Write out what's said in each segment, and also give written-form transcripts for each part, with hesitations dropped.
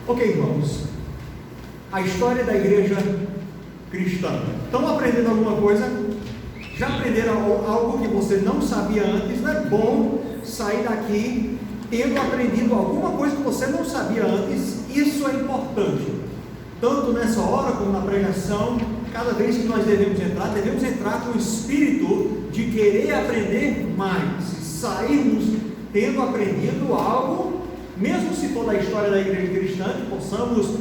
Ok, irmãos, a história da igreja cristã. Estão aprendendo alguma coisa? Já aprenderam algo que você não sabia antes? Não é bom sair daqui tendo aprendido alguma coisa que você não sabia antes? Isso é importante, tanto nessa hora como na pregação. Cada vez que nós devemos entrar com o espírito de querer aprender mais, sairmos tendo aprendido algo, mesmo se for da história da igreja cristã, que possamos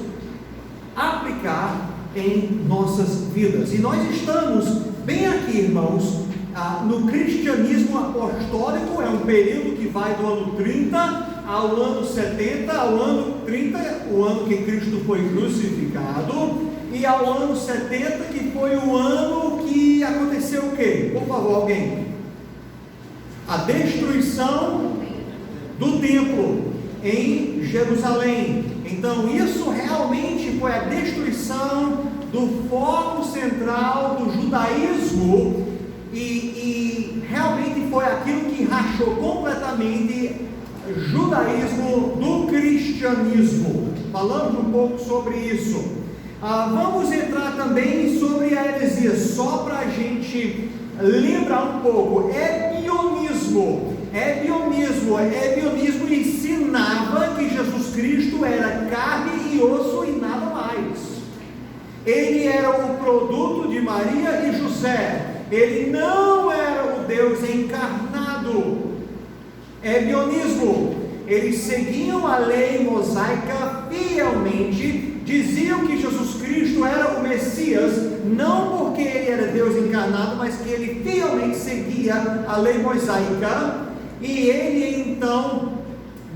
aplicar em nossas vidas. E nós estamos bem aqui, irmãos, no cristianismo apostólico. É um período que vai do ano 30 ao ano 70, ao ano 30, o ano que Cristo foi crucificado, e ao ano 70, que foi o ano que aconteceu o quê? Por favor, alguém. A destruição do templo em Jerusalém. Então isso realmente foi a destruição do foco central do judaísmo, e realmente foi aquilo que rachou completamente o judaísmo do cristianismo. Falamos um pouco sobre isso. Vamos entrar também sobre a heresia, só para a gente lembrar um pouco. Ebionismo ensinava que Jesus Cristo era carne e osso e nada mais. Ele era o produto de Maria e José. Ele não era o Deus encarnado. Ebionismo. Eles seguiam a lei mosaica fielmente, diziam que Jesus Cristo era o Messias, não porque ele era Deus encarnado, mas que ele fielmente seguia a lei mosaica, e ele então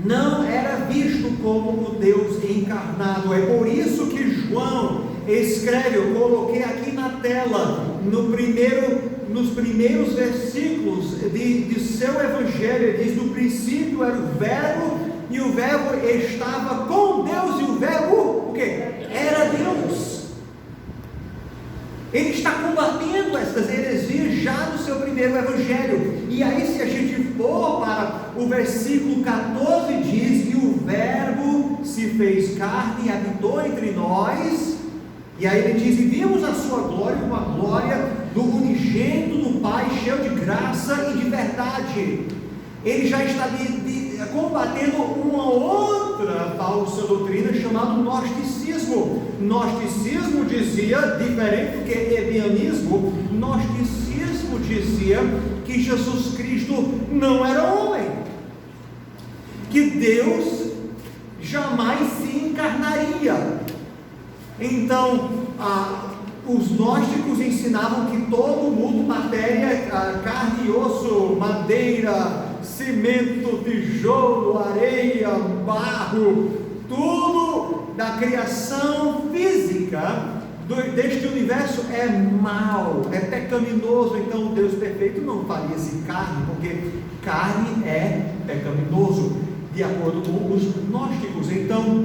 não era visto como o Deus encarnado. É por isso que João escreve, eu coloquei aqui na tela, nos primeiros versículos de seu evangelho, ele diz: no princípio era o verbo, e o verbo estava com Deus, e o verbo, o que? Era Deus. Ele está combatendo essas heresias já no seu primeiro evangelho. E aí, se a gente for para o versículo 14, diz que o verbo se fez carne e habitou entre nós. E aí ele diz: e vimos a sua glória, uma glória do unigênito do Pai, cheio de graça e de verdade. Ele já está combatendo uma outra falsa doutrina chamada gnosticismo. Gnosticismo dizia, diferente do que ebianismo, gnosticismo dizia que Jesus Cristo não era homem, que Deus jamais se encarnaria. Então, os gnósticos ensinavam que todo mundo, matéria, carne e osso, madeira, cimento, tijolo, areia, barro, tudo da criação física deste universo é mal, é pecaminoso. Então o Deus perfeito não faria-se carne, porque carne é pecaminoso, de acordo com os gnósticos. Então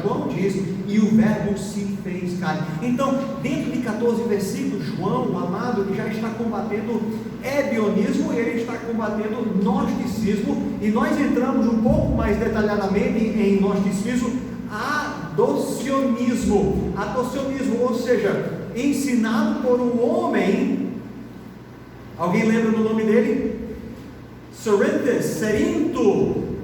João diz: e o verbo se fez carne. Então, dentro de 14 versículos, João, o amado, ele já está combatendo ebionismo, ele está combatendo gnosticismo, e nós entramos um pouco mais detalhadamente em gnosticismo, adocionismo, ou seja, ensinado por um homem. Alguém lembra do nome dele?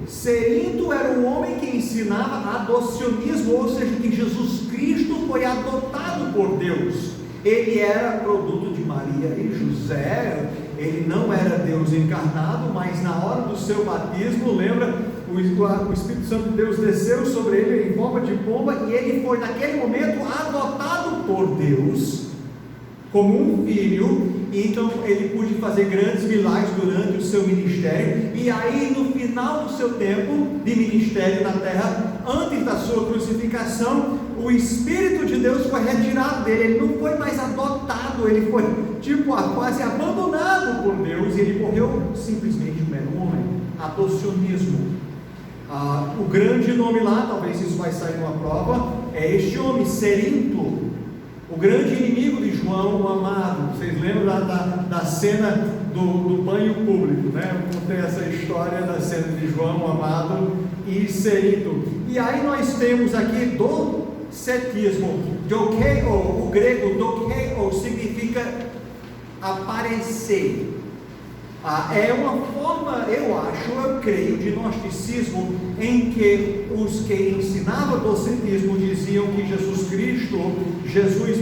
Cerinto era um homem que ensinava adocionismo, ou seja, que Jesus Cristo foi adotado por Deus. Ele era produto de Maria e José, ele não era Deus encarnado, mas na hora do seu batismo, lembra, o Espírito Santo de Deus desceu sobre ele em forma de pomba, e ele foi naquele momento adotado por Deus como um filho. Então ele pôde fazer grandes milagres durante o seu ministério, e aí no final do seu tempo de ministério na terra, antes da sua crucificação, o Espírito de Deus foi retirado dele. Ele não foi mais adotado, ele foi quase abandonado por Deus, e ele morreu simplesmente como era um homem. Adocionismo. O grande nome lá, talvez isso vai sair numa prova, é este homem, Cerinto, o grande inimigo de João, o amado. Vocês lembram da cena do banho público, né? Eu contei essa história da cena de João, o amado, e Cerinto. E aí nós temos aqui docetismo. Dokeo, o grego dokeo significa aparecer. É uma forma, eu creio, de gnosticismo, em que os que ensinavam docetismo diziam que Jesus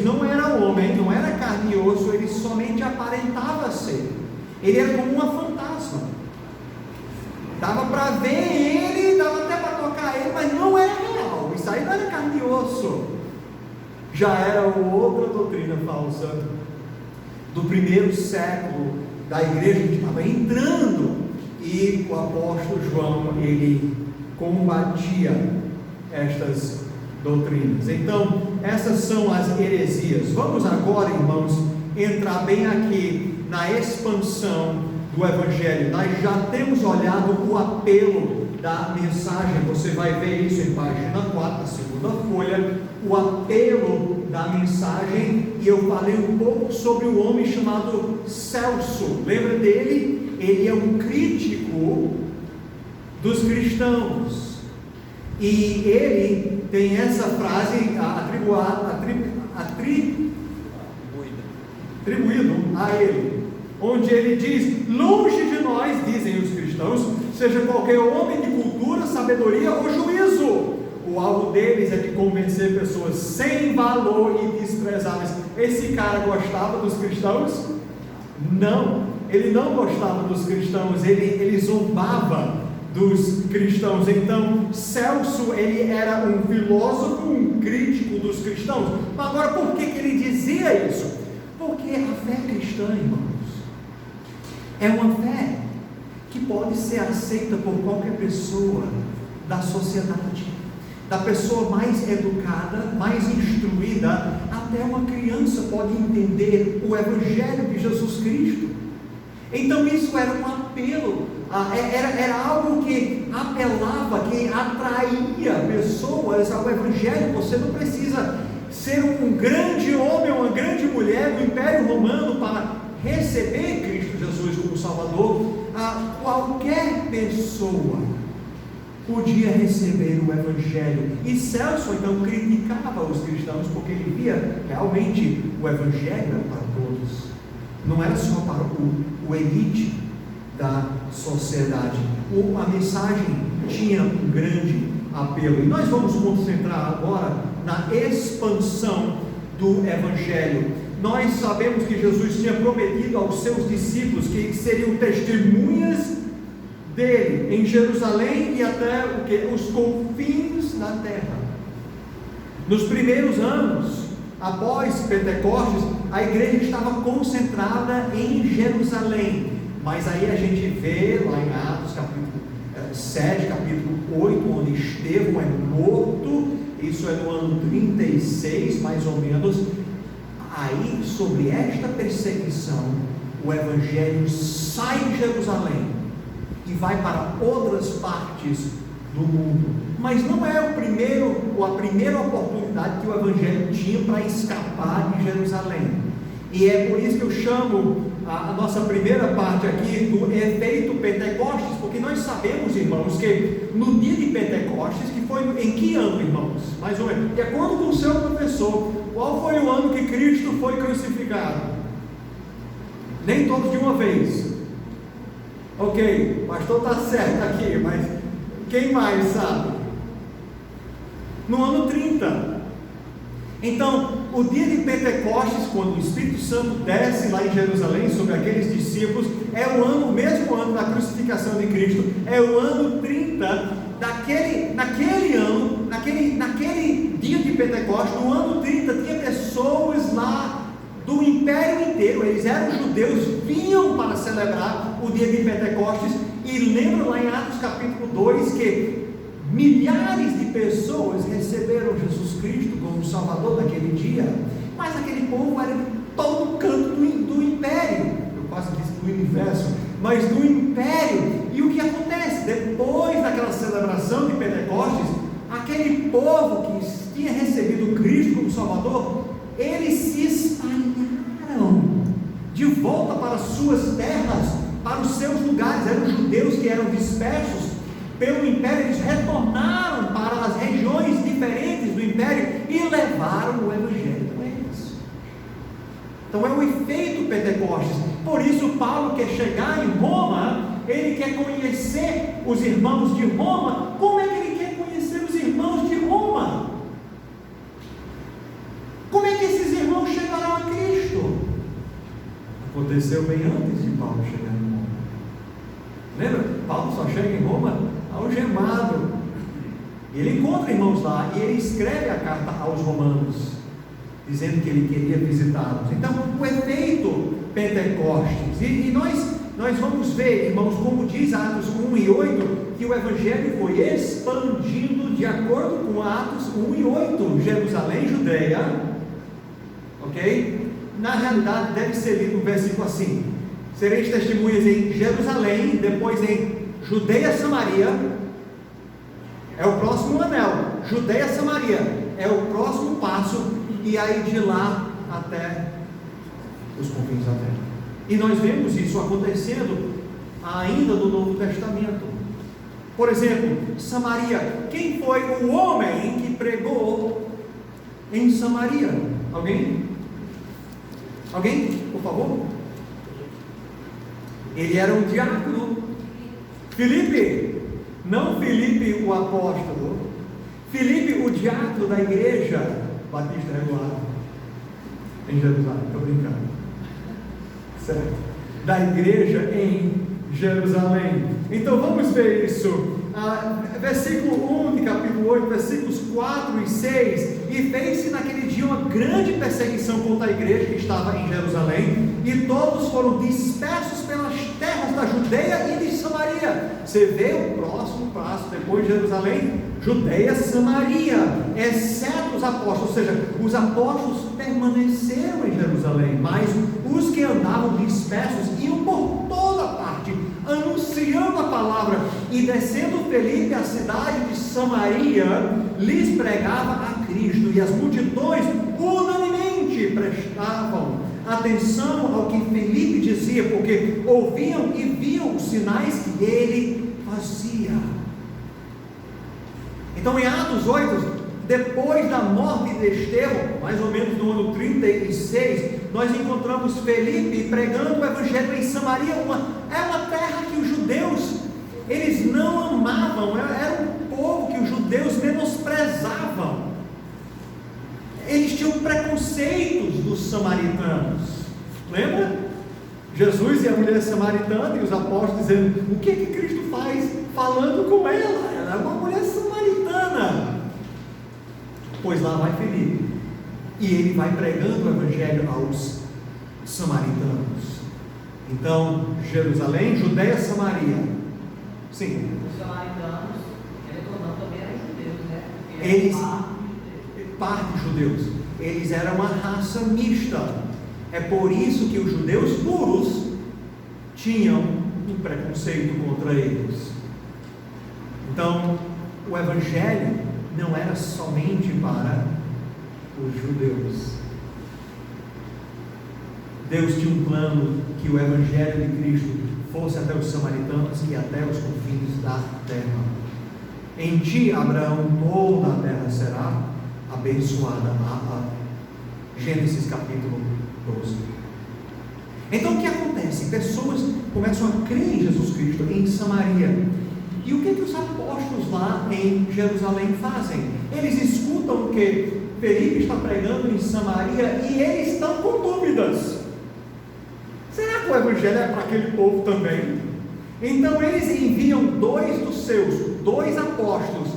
não era homem, não era carne e osso, ele somente aparentava ser. Ele era como uma fantasma. Dava para ver ele, dava até para tocar ele, mas não era real. Isso aí não era carne e osso. Já era outra doutrina falsa do primeiro século da igreja que estava entrando, e o apóstolo João, ele combatia estas doutrinas. Então, essas são as heresias. Vamos agora, irmãos, entrar bem aqui na expansão do Evangelho. Nós já temos olhado o apelo da mensagem, você vai ver isso em página 4, a segunda folha, o apelo da mensagem, e eu falei um pouco sobre o homem chamado Celso. Lembra dele? Ele é um crítico dos cristãos, e ele tem essa frase atribuído a ele, onde ele diz: longe de nós, dizem os cristãos, seja qualquer homem de cultura, sabedoria ou juízo. O alvo deles é de convencer pessoas sem valor e desprezáveis. Esse cara gostava dos cristãos? Não, ele não gostava dos cristãos, ele zombava dos cristãos. Então, Celso, ele era um filósofo, um crítico dos cristãos. Agora, por que ele dizia isso? Porque a fé cristã, irmãos, é uma fé que pode ser aceita por qualquer pessoa da sociedade, da pessoa mais educada, mais instruída, até uma criança pode entender o Evangelho de Jesus Cristo. Então isso era um apelo, era algo que apelava, que atraía pessoas ao Evangelho. Você não precisa ser um grande homem ou uma grande mulher do Império Romano para receber Cristo Jesus como Salvador. Qualquer pessoa podia receber o Evangelho. E Celso então criticava os cristãos, porque ele via realmente o Evangelho era para todos, não era só para o elite da sociedade. A mensagem tinha um grande apelo, e nós vamos concentrar agora na expansão do Evangelho. Nós sabemos que Jesus tinha prometido aos seus discípulos que seriam testemunhas dele em Jerusalém e até os confins da terra. Nos primeiros anos após Pentecostes, a igreja estava concentrada em Jerusalém, mas aí a gente vê lá em Atos capítulo 7, capítulo 8, onde Estevão é morto. Isso é no ano 36 mais ou menos. Aí, sobre esta perseguição, o evangelho sai de Jerusalém e vai para outras partes do mundo. Mas não é a primeira oportunidade que o evangelho tinha para escapar de Jerusalém. E é por isso que eu chamo a nossa primeira parte aqui do efeito Pentecostes, porque nós sabemos, irmãos, que no dia de Pentecostes, que foi em que ano, irmãos? Mais ou menos, de acordo com o seu professor, qual foi o ano que Cristo foi crucificado? Nem todos de uma vez. Ok, o pastor está certo aqui, mas quem mais sabe? No ano 30. Então, o dia de Pentecostes, quando o Espírito Santo desce lá em Jerusalém sobre aqueles discípulos, é o mesmo ano da crucificação de Cristo, é o ano 30 naquele dia de Pentecostes. No ano 30 tinha pessoas lá do império inteiro, eles eram judeus, vinham para celebrar o dia de Pentecostes. E lembram lá em Atos capítulo 2 que milhares de pessoas receberam Jesus Cristo como Salvador naquele dia. Mas aquele povo era de todo canto do império, eu quase disse do universo, mas do império. E o que acontece? Depois daquela celebração de Pentecostes, aquele povo que tinha recebido Cristo como Salvador, eles se espalharam de volta para suas terras, para os seus lugares. Eram judeus que eram dispersos pelo império, eles retornaram para as regiões diferentes do império e levaram o evangelho com eles. Então é o efeito Pentecostes. Por isso Paulo quer chegar em Roma, ele quer conhecer os irmãos de Roma. Como é que ele quer conhecer os irmãos de Roma? Como é que esses irmãos chegarão a Cristo? Aconteceu bem antes de Paulo chegar em Roma. Lembra? Paulo só chega em Roma algemado. Ele encontra irmãos lá e ele escreve a carta aos romanos, dizendo que ele queria visitá-los. Então, o efeito Pentecostes. E nós vamos ver, irmãos, como diz Atos 1 e 8, que o Evangelho foi expandindo de acordo com Atos 1 e 8. Jerusalém, Judeia, ok? Na realidade, deve ser lido um versículo assim: sereis testemunhas em Jerusalém, depois em Judeia, Samaria, é o próximo anel. Judeia, Samaria é o próximo passo, e aí de lá até os confins da terra. E nós vemos isso acontecendo ainda no Novo Testamento. Por exemplo, Samaria. Quem foi o homem que pregou em Samaria? Alguém? Alguém, por favor? Ele era um diácono. Filipe, não Filipe o apóstolo, Filipe o diácono da igreja Batista Regular em Jerusalém. Estou brincando, certo? Da igreja em Jerusalém. Então vamos ver isso. Versículo 1 de capítulo 8, versículos 4 e 6. E fez-se naquele dia uma grande perseguição contra a igreja que estava em Jerusalém, e todos foram dispersos pelas terras da Judeia e de Samaria. Você vê o próximo passo depois de Jerusalém? Judeia, Samaria, exceto os apóstolos. Ou seja, os apóstolos permaneceram em Jerusalém, mas os que andavam dispersos iam por toda parte, anunciando a palavra. E descendo Felipe à cidade de Samaria, lhes pregava a Cristo, e as multidões unanimemente prestavam atenção ao que Felipe dizia, porque ouviam e viam os sinais que ele fazia. Então, em Atos 8, depois da morte de Estevão, mais ou menos no ano 36, nós encontramos Felipe pregando o evangelho em Samaria. É uma terra que os judeus, eles não amavam, era um povo que os judeus menosprezavam. Eles tinham preconceitos dos samaritanos. Lembra? Jesus e a mulher samaritana, e os apóstolos dizendo: o que Cristo faz falando com ela? Ela é uma mulher samaritana. Pois lá vai Felipe, e ele vai pregando o evangelho aos samaritanos. Então, Jerusalém, Judeia, Samaria. Sim. Os samaritanos, também eram judeus, né? Eles, parte de judeus, eles eram uma raça mista. É por isso que os judeus puros tinham um preconceito contra eles. Então, o evangelho não era somente para os judeus. Deus tinha um plano que o evangelho de Cristo fosse até os samaritanos e até os confins da terra. Em ti, Abraão, toda a terra será abençoada. Gênesis capítulo 12. Então o que acontece? Pessoas começam a crer em Jesus Cristo em Samaria. E o que os apóstolos lá em Jerusalém fazem? Eles escutam o que Felipe está pregando em Samaria e eles estão com dúvidas. Será que o evangelho é para aquele povo também? Então eles enviam dois apóstolos,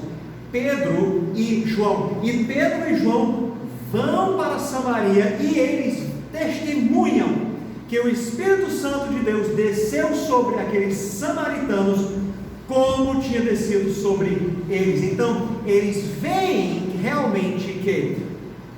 Pedro e João. E Pedro e João vão para Samaria e eles testemunham que o Espírito Santo de Deus desceu sobre aqueles samaritanos como tinha descido sobre eles. Então eles veem realmente que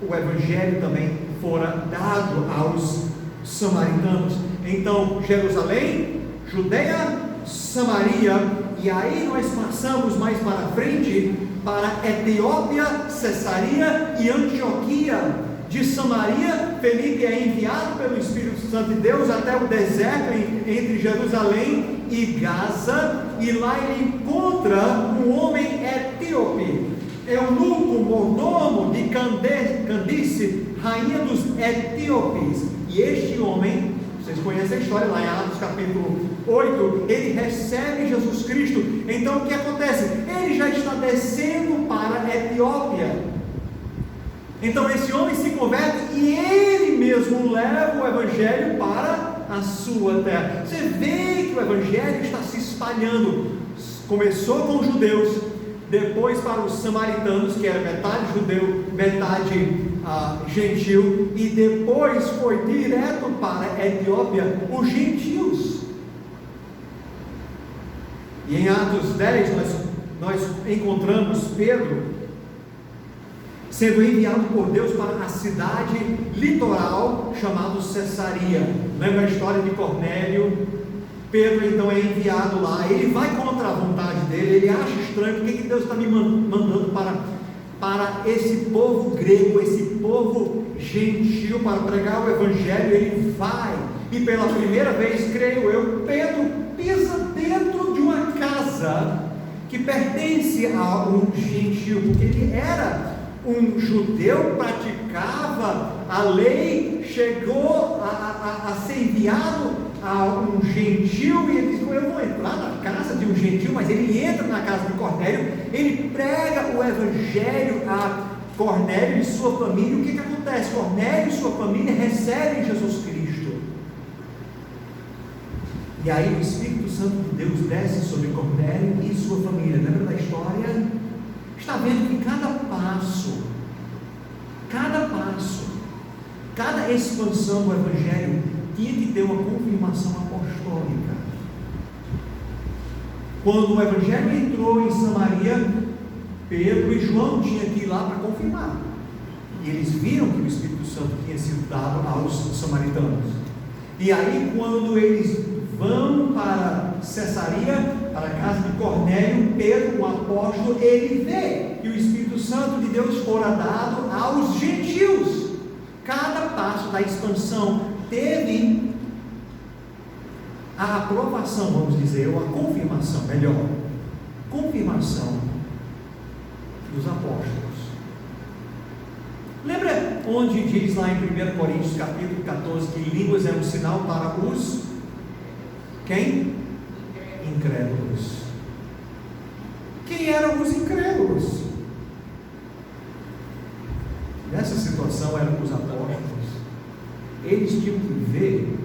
o evangelho também fora dado aos samaritanos. Então, Jerusalém, Judeia, Samaria, e aí nós passamos mais para frente para Etiópia, Cesareia e Antioquia. De Samaria, Felipe é enviado pelo Espírito Santo de Deus até o deserto entre Jerusalém e Gaza, e lá ele encontra um homem etíope, eunuco mordomo de Candice, rainha dos etíopes. E este homem, vocês conhecem a história lá em Atos capítulo 8, ele recebe Jesus Cristo. Então o que acontece? Ele já está descendo para a Etiópia. Então esse homem se converte e ele mesmo leva o evangelho para a sua terra. Você vê que o evangelho está se espalhando. Começou com os judeus, depois para os samaritanos, que era metade judeu, metade gentil, e depois foi direto para a Etiópia, os gentios. E em Atos 10 nós encontramos Pedro sendo enviado por Deus para a cidade litoral chamada Cesaria. Lembra a história de Cornélio? Pedro então é enviado lá, ele vai contra a vontade dele, ele acha estranho, por que Deus está me mandando para esse povo grego, esse povo gentil, para pregar o evangelho? Ele vai, e pela primeira vez, creio eu, Pedro pisa dentro de uma casa que pertence a um gentil, porque ele era um judeu, praticava a lei, chegou a ser enviado a um gentil, e ele diz: eu vou entrar na casa de um gentil. Mas ele entra na casa de Cornélio, ele prega o evangelho a Cornélio e sua família. O que acontece? Cornélio e sua família recebem Jesus Cristo, e aí o Espírito Santo de Deus desce sobre Cornélio e sua família. Lembra da história? Está vendo que cada passo, cada expansão do evangelho tinha que ter uma confirmação apostólica. Quando o evangelho entrou em Samaria, Pedro e João tinham que ir lá para confirmar, e eles viram que o Espírito Santo tinha sido dado aos samaritanos. E aí, quando eles vão para Cesaria, para a casa de Cornélio, Pedro, o apóstolo, ele vê que o Espírito Santo de Deus fora dado aos gentios. Cada passo da expansão teve a aprovação, vamos dizer, ou a confirmação, melhor, confirmação dos apóstolos. Lembra onde diz lá em 1 Coríntios capítulo 14 que línguas é um sinal para os quem? Incrédulos. Quem eram os incrédulos? Nessa situação eram os apóstolos. Eles tinham que ver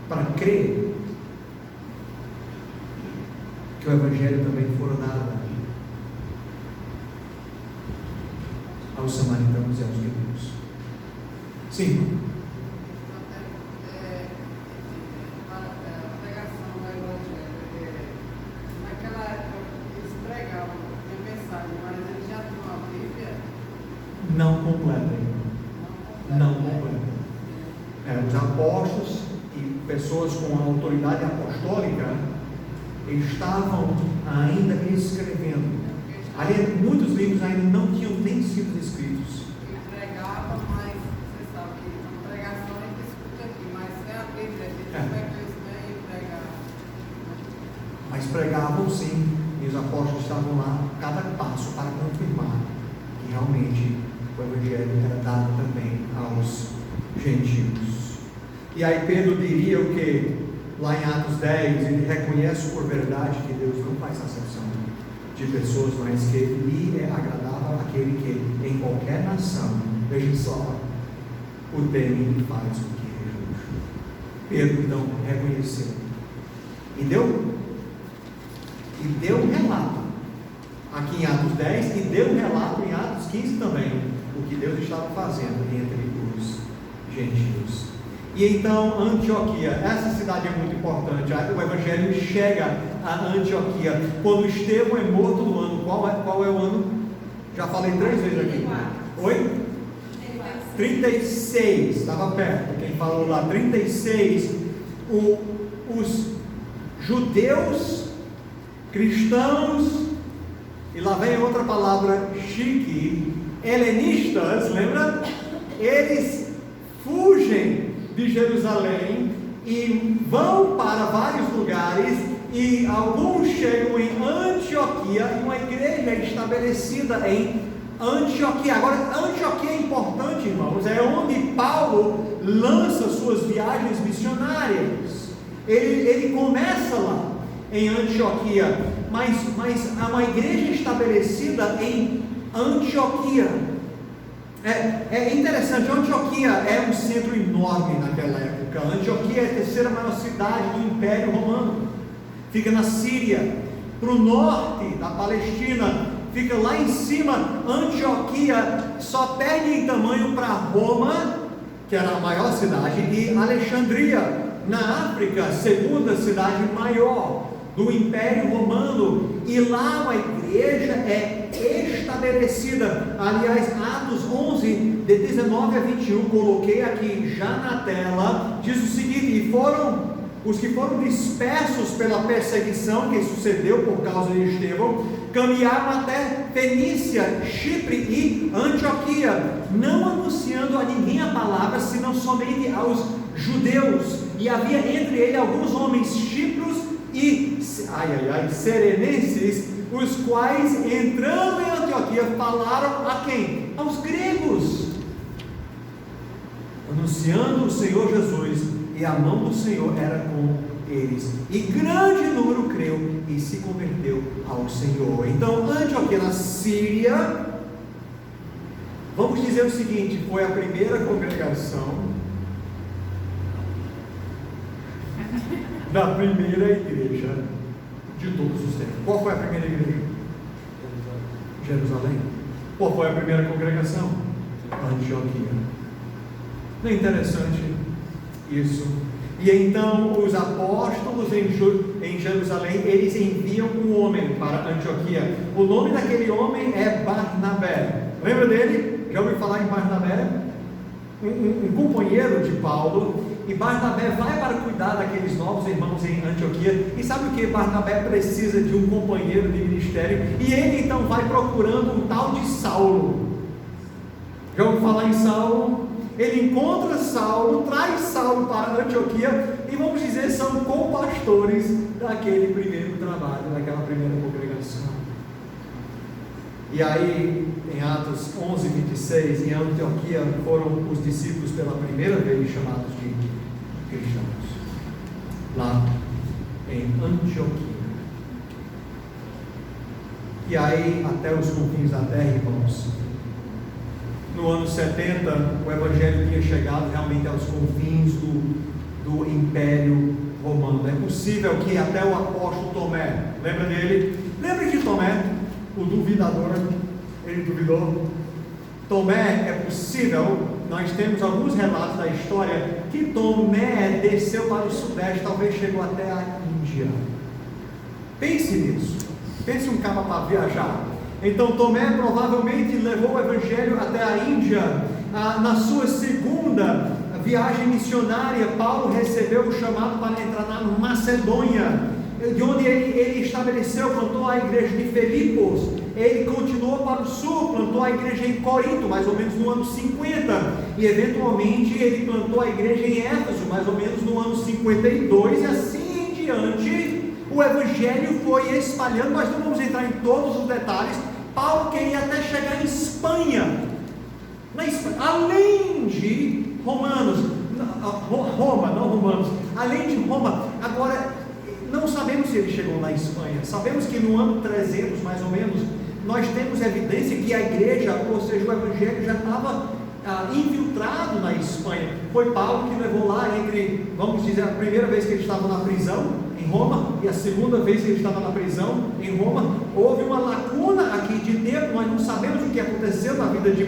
para crer que o evangelho também fora dado aos samaritanos e aos gregos. Sim. Não completa. Os apóstolos e pessoas com a autoridade apostólica estavam ainda escrevendo. Ali, muitos livros ainda não tinham nem sido escritos. Pregava, mas você sabe que a pregação a gente escuta aqui, mas é a Bíblia, a gente vai crescer e pregar. Mas pregavam sim, e os apóstolos estavam lá, cada passo, para confirmar que realmente o evangelho era dado também aos gentios. E aí Pedro diria o que? Lá em Atos 10, ele reconhece por verdade que Deus não faz acepção de pessoas, mas que lhe é agradável aquele que em qualquer nação, veja só, o teme e faz o que é justo. Pedro então reconheceu e deu um relato aqui em Atos 10, e deu um relato em Atos 15 também, o que Deus estava fazendo entre os gentios. E então Antioquia, essa cidade é muito importante. O evangelho chega a Antioquia quando Estevão é morto no ano. Qual é o ano? Já falei 3 vezes aqui. Oi? 36. Estava perto. Quem falou lá? 36. Os judeus, cristãos, e lá vem outra palavra chique, helenistas, lembra? Eles fugem de Jerusalém e vão para vários lugares e alguns chegam em Antioquia, e uma igreja é estabelecida em Antioquia. Agora, Antioquia é importante, irmãos, é onde Paulo lança suas viagens missionárias. Ele começa lá em Antioquia, mas há uma igreja estabelecida em Antioquia. É interessante, Antioquia é um centro enorme naquela época. Antioquia é a terceira maior cidade do Império Romano, fica na Síria, para o norte da Palestina, fica lá em cima. Antioquia só perde em tamanho para Roma, que era a maior cidade, e Alexandria, na África, segunda cidade maior do Império Romano, e lá a igreja é estabelecida. Aliás, Atos 11, de 19 a 21, coloquei aqui já na tela, diz o seguinte: e foram os que foram dispersos pela perseguição que sucedeu por causa de Estevão, caminharam até Fenícia, Chipre e Antioquia, não anunciando a ninguém a palavra, senão somente aos judeus. E havia entre eles alguns homens chipros e serenenses, os quais, entrando em Antioquia, falaram a quem? Aos gregos, anunciando o Senhor Jesus, e a mão do Senhor era com eles, e grande número creu e se converteu ao Senhor. Então, Antioquia, na Síria, vamos dizer o seguinte, foi a primeira congregação da primeira igreja de todos os tempos. Qual foi a primeira igreja? Jerusalém. Qual foi a primeira congregação? Antioquia. Não é interessante isso? E então os apóstolos em Jerusalém, eles enviam um homem para Antioquia. O nome daquele homem é Barnabé. Lembra dele? Já ouviu falar em Barnabé? Um companheiro de Paulo. E Barnabé vai para cuidar daqueles novos irmãos em Antioquia. E sabe o que? Barnabé precisa de um companheiro de ministério, e ele então vai procurando um tal de Saulo. Já ouviu falar em Saulo? Ele encontra Saulo, traz Saulo para Antioquia, e vamos dizer, são co-pastores daquele primeiro trabalho, daquela primeira congregação. E aí, em Atos 11, 26, em Antioquia, foram os discípulos pela primeira vez chamados de cristãos, lá em Antioquia. E aí, até os confins da terra, irmãos, no ano 70, o Evangelho tinha chegado realmente aos confins do Império Romano. É possível que até o apóstolo Tomé, lembra dele? Lembra de Tomé, o duvidador? Ele duvidou. Tomé, é possível, nós temos alguns relatos da história, que Tomé desceu para o sudeste, talvez chegou até a Índia. Pense nisso. Pense um cara para viajar. Então Tomé provavelmente levou o Evangelho até a Índia. Na sua segunda viagem missionária, Paulo recebeu o chamado para entrar na Macedônia, de onde ele estabeleceu, plantou a igreja de Filipos. Ele continuou para o sul, plantou a igreja em Corinto, mais ou menos no ano 50, e eventualmente ele plantou a igreja em Éfeso, mais ou menos no ano 52, e assim em diante. O Evangelho foi espalhando. Nós não vamos entrar em todos os detalhes. Paulo queria até chegar em Espanha, além de além de Roma. Agora, não sabemos se ele chegou na Espanha. Sabemos que no ano 300, mais ou menos, nós temos evidência que a igreja, ou seja, o Evangelho já estava infiltrado na Espanha. Foi Paulo que levou lá, vamos dizer, a primeira vez que ele estava na prisão em Roma, e a segunda vez que ele estava na prisão em Roma. Houve uma lacuna aqui de tempo, nós não sabemos o que aconteceu na vida de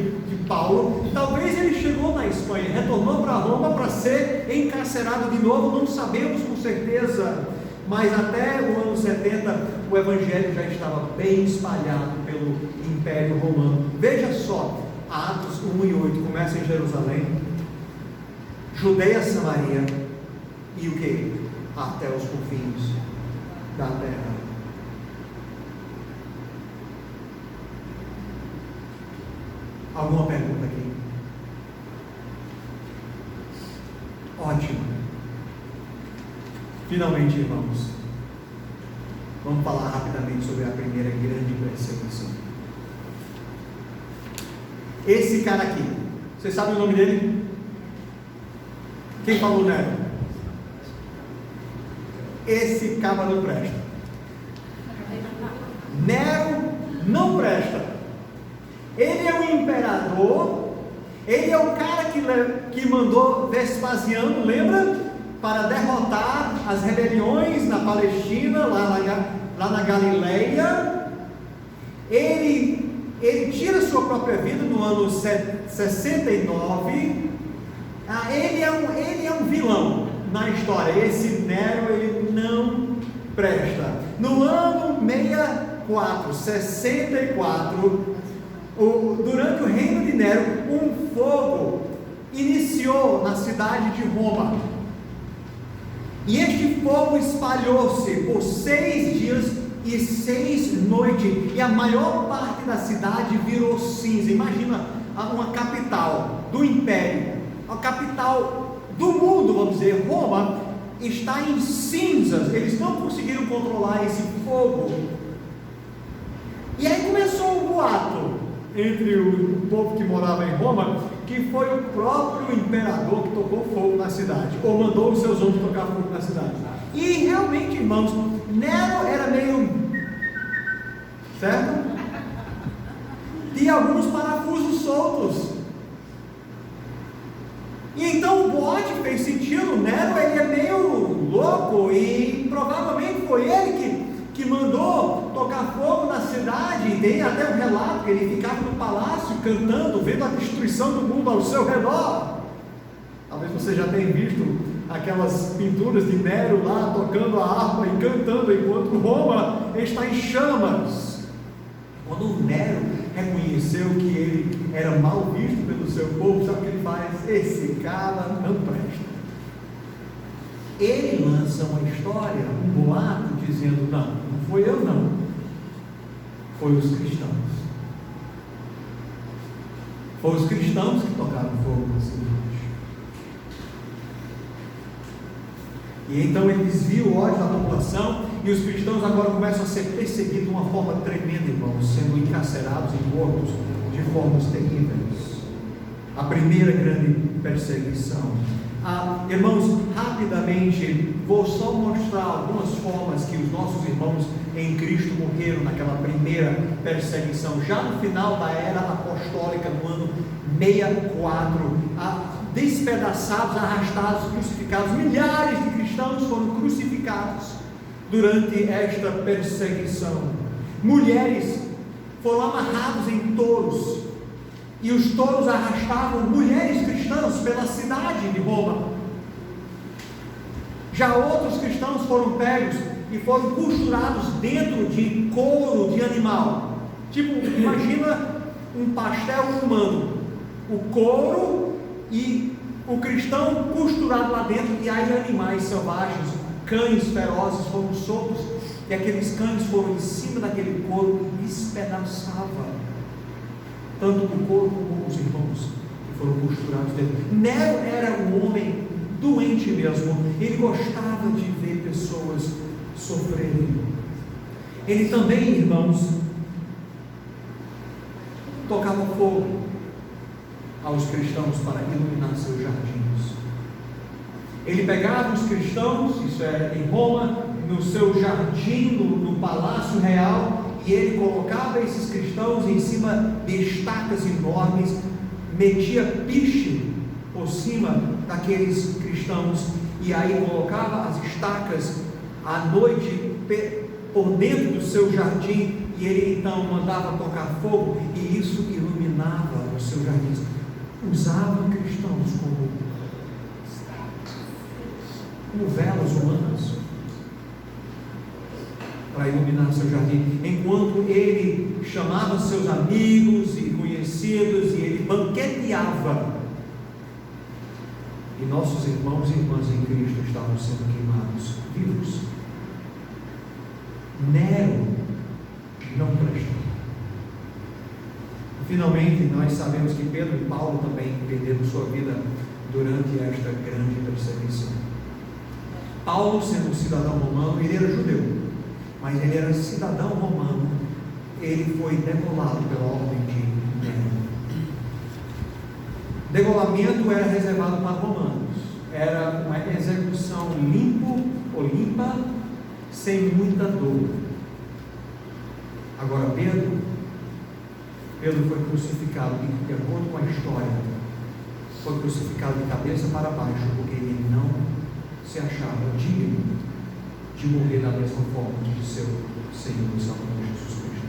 Paulo. Talvez ele chegou na Espanha, retornou para Roma para ser encarcerado de novo, não sabemos com certeza. Mas até o ano 70, o Evangelho já estava bem espalhado pelo Império Romano. Veja só, Atos 1 e 8, começa em Jerusalém, Judeia, Samaria, e o que? Até os confins da terra. Alguma pergunta aqui? Ótimo. Finalmente, irmãos, Vamos falar rapidamente sobre a primeira grande perseguição. Esse cara aqui, você sabe o nome dele? Quem falou Nero? Esse cara não presta. Nero não presta. Ele é o imperador, ele é o cara que mandou Vespasiano, lembra? Para derrotar as rebeliões na Palestina, lá na Galileia. Ele tira sua própria vida no ano 69. Ele é um vilão na história. Esse Nero, ele não presta. No ano 64, durante o reino de Nero, um fogo iniciou na cidade de Roma. E este fogo espalhou-se por 6 dias e 6 noites, e a maior parte da cidade virou cinza. Imagina uma capital do império, a capital do mundo, vamos dizer, Roma, está em cinzas. Eles não conseguiram controlar esse fogo. E aí começou um boato entre o povo que morava em Roma, que foi o próprio imperador que tocou fogo na cidade, ou mandou os seus homens tocar fogo na cidade. E realmente, irmãos, Nero era meio, certo? Tinha alguns parafusos soltos. E então o boato fez sentido. Nero, ele é meio louco, e provavelmente foi ele que mandou tocar fogo na cidade. E tem até um relato que ele ficava no palácio cantando, vendo a destruição do mundo ao seu redor. Talvez você já tenha visto aquelas pinturas de Nero lá tocando a harpa e cantando enquanto Roma está em chamas. Quando Nero reconheceu que ele era mal visto pelo seu povo, sabe o que ele faz? Esse cara não presta. Ele lança uma história, um boato, dizendo: não foi eu não, foi os cristãos. Foi os cristãos que tocaram fogo na cidade. E então ele desvia o ódio da população, e os cristãos agora começam a ser perseguidos de uma forma tremenda, irmãos, sendo encarcerados e mortos de formas terríveis. A primeira grande perseguição. Irmãos, rapidamente vou só mostrar algumas formas que os nossos irmãos em Cristo morreram naquela primeira perseguição, já no final da era apostólica, no ano 64, despedaçados, arrastados, crucificados. Milhares de cristãos foram crucificados durante esta perseguição. Mulheres foram amarradas em touros, e os touros arrastavam mulheres cristãs pela cidade de Roma. Já outros cristãos foram pegos e foram costurados dentro de couro de animal. Tipo, imagina um pastel humano, o couro e o cristão costurado lá dentro, e aí animais selvagens, cães ferozes foram soltos, e aqueles cães foram em cima daquele couro e despedaçavam tanto o couro como os irmãos que foram costurados dentro. Nero era um homem doente mesmo. Ele gostava de ver pessoas sofrerem. Ele também, irmãos, tocava fogo aos cristãos para iluminar seus jardins. Ele pegava os cristãos, isso era em Roma, no seu jardim, no palácio real, e ele colocava esses cristãos em cima de estacas enormes, metia piche por cima daqueles cristãos, e aí colocava as estacas à noite por dentro do seu jardim, e ele então mandava tocar fogo, e isso iluminava os seus jardins. Usava cristãos como velas humanas para iluminar seu jardim, enquanto ele chamava seus amigos e conhecidos, e ele banqueteava, e nossos irmãos e irmãs em Cristo estavam sendo queimados vivos. Nero não prestou. Finalmente, nós sabemos que Pedro e Paulo também perderam sua vida durante esta grande perseguição. Paulo, sendo um cidadão romano, ele era judeu, mas ele era cidadão romano, ele foi degolado pela ordem de Nero. Degolamento era reservado para romanos, era uma execução limpa, sem muita dor. Agora Pedro foi crucificado, de acordo com a história, foi crucificado de cabeça para baixo, porque ele não se achava digno de morrer da mesma forma que o seu Senhor e Salvador Jesus Cristo.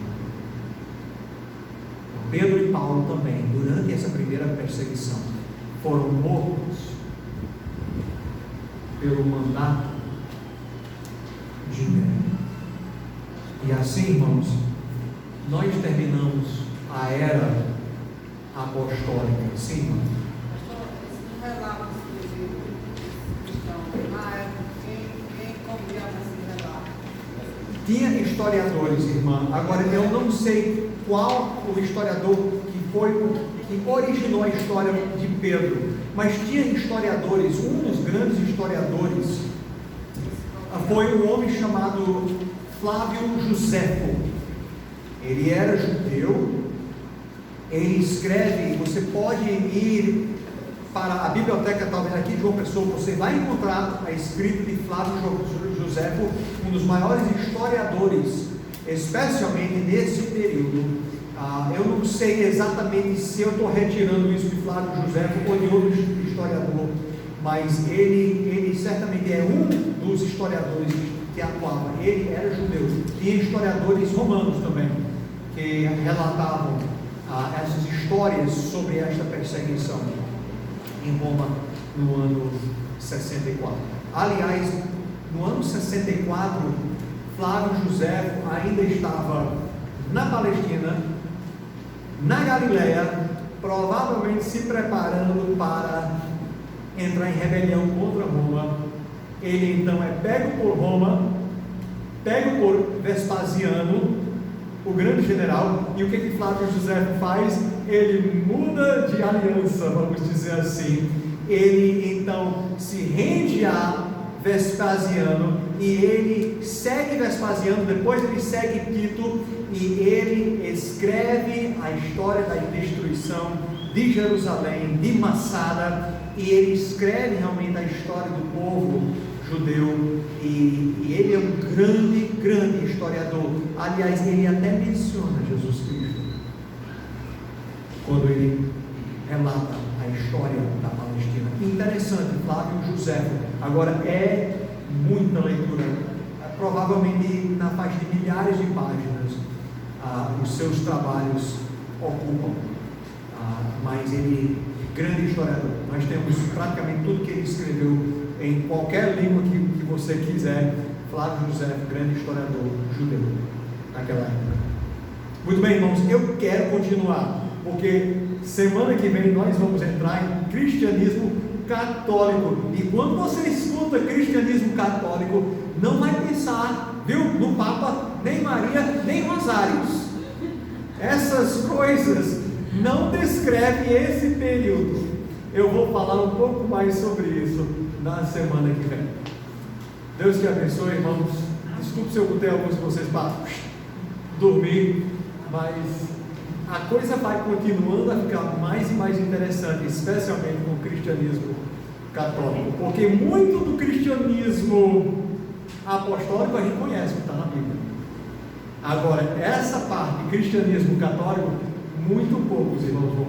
Pedro e Paulo também, durante essa primeira perseguição, foram mortos pelo mandato de Nero. E assim, irmãos, nós terminamos a era apostólica. Sim, irmão? Pastor, esse relato cristão, na época, quem confiava nesse relato? Tinha historiadores, irmã. Agora eu não sei qual o historiador que originou a história de Pedro, mas tinha historiadores. Um dos grandes historiadores foi um homem chamado Flávio Josefo. Ele era judeu. Ele escreve, você pode ir para a biblioteca, talvez aqui de João Pessoa, você vai encontrar a escrita de Flávio Josefo, um dos maiores historiadores, especialmente nesse período. Eu não sei exatamente se eu estou retirando isso de Flávio Josefo ou de outro historiador, mas ele certamente é um dos historiadores que atuava. Ele era judeu. Tinha historiadores romanos também, que relatavam essas histórias sobre esta perseguição em Roma no ano 64. Aliás, no ano 64, Flávio Josefo ainda estava na Palestina, na Galileia, provavelmente se preparando para entrar em rebelião contra Roma. Ele então é pego por Roma, pego por Vespasiano, o grande general. E o que Flávio Josefo faz? Ele muda de aliança, vamos dizer assim. Ele então se rende a Vespasiano e ele segue Vespasiano, depois ele segue Tito e ele escreve a história da destruição de Jerusalém, de Massada, e ele escreve realmente a história do povo judeu, e ele é um grande historiador. Aliás, ele até menciona Jesus Cristo quando ele relata a história da Palestina. Interessante, Flávio Josefo. Agora é muita leitura, provavelmente na faixa de milhares de páginas os seus trabalhos ocupam, mas ele é grande historiador. Nós temos praticamente tudo que ele escreveu em qualquer língua que você quiser. Flávio José, grande historiador judeu naquela época. Muito bem, irmãos, eu quero continuar, porque semana que vem nós vamos entrar em cristianismo católico. E quando você escuta cristianismo católico, não vai pensar, viu, no Papa, nem Maria, nem Rosários. Essas coisas não descrevem esse período. Eu vou falar um pouco mais sobre isso na semana que vem. Deus te abençoe, irmãos. Desculpe se eu botei alguns de vocês para dormir, mas a coisa vai continuando a ficar mais e mais interessante, especialmente com o cristianismo católico, porque muito do cristianismo apostólico a gente conhece, que está na Bíblia. Agora, essa parte, cristianismo católico, muito poucos irmãos vão